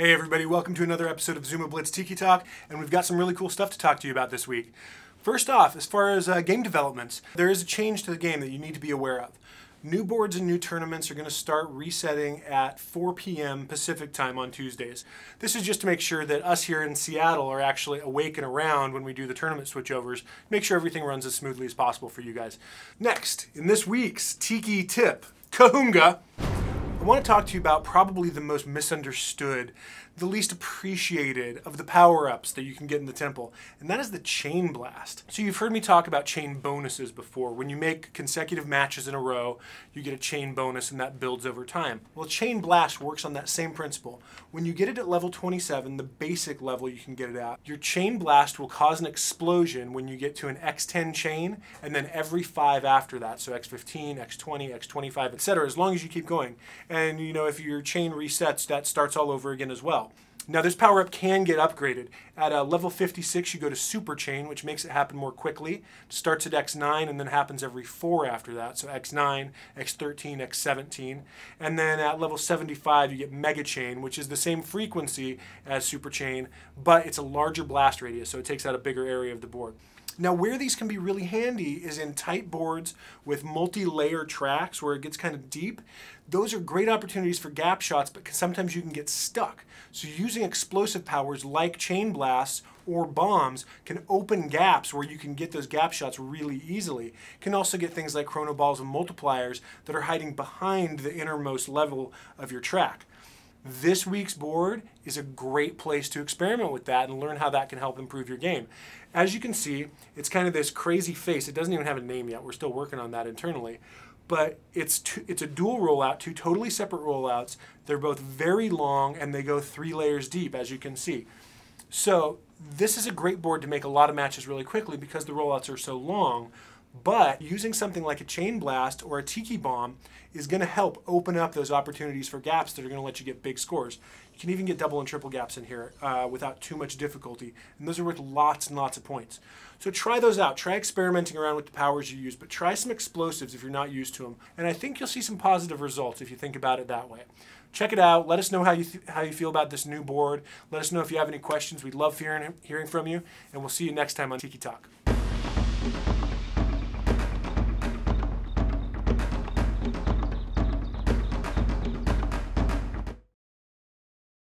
Hey everybody, welcome to another episode of Zuma Blitz Tiki Talk, and we've got some really cool stuff to talk to you about this week. First off, as far as game developments, there is a change to the game that you need to be aware of. New boards and new tournaments are going to start resetting at 4 p.m. Pacific time on Tuesdays. This is just to make sure that us here in Seattle are actually awake and around when we do the tournament switchovers, make sure everything runs as smoothly as possible for you guys. Next, in this week's Tiki Tip, Kahonga, I want to talk to you about probably the most misunderstood, the least appreciated of the power-ups that you can get in the temple, and that is the chain blast. So you've heard me talk about chain bonuses before. When you make consecutive matches in a row, you get a chain bonus and that builds over time. Well, chain blast works on that same principle. When you get it at level 27, the basic level you can get it at, your chain blast will cause an explosion when you get to an X10 chain, and then every 5 after that, so X15, X20, X25, etc., as long as you keep going. And you know, if your chain resets, that starts all over again as well. Now this power-up can get upgraded. At level 56 you go to Super Chain, which makes it happen more quickly. It starts at X9 and then happens every 4 after that. So X9, X13, X17. And then at level 75 you get Mega Chain, which is the same frequency as Super Chain, but it's a larger blast radius, so it takes out a bigger area of the board. Now where these can be really handy is in tight boards with multi-layer tracks where it gets kind of deep. Those are great opportunities for gap shots, but sometimes you can get stuck. So using explosive powers like chain blasts or bombs can open gaps where you can get those gap shots really easily. You can also get things like chrono balls and multipliers that are hiding behind the innermost level of your track. This week's board is a great place to experiment with that and learn how that can help improve your game. As you can see, it's kind of this crazy face. It doesn't even have a name yet. We're still working on that internally. But it's a dual rollout, 2 totally separate rollouts. They're both very long and they go 3 layers deep, as you can see. So this is a great board to make a lot of matches really quickly because the rollouts are so long. But using something like a chain blast or a tiki bomb is going to help open up those opportunities for gaps that are going to let you get big scores. You can even get double and triple gaps in here without too much difficulty, and those are worth lots and lots of points. So try those out. Try experimenting around with the powers you use, but try some explosives if you're not used to them, and I think you'll see some positive results if you think about it that way. Check it out. Let us know how you feel about this new board. Let us know if you have any questions. We'd love hearing from you, and we'll see you next time on Tiki Talk.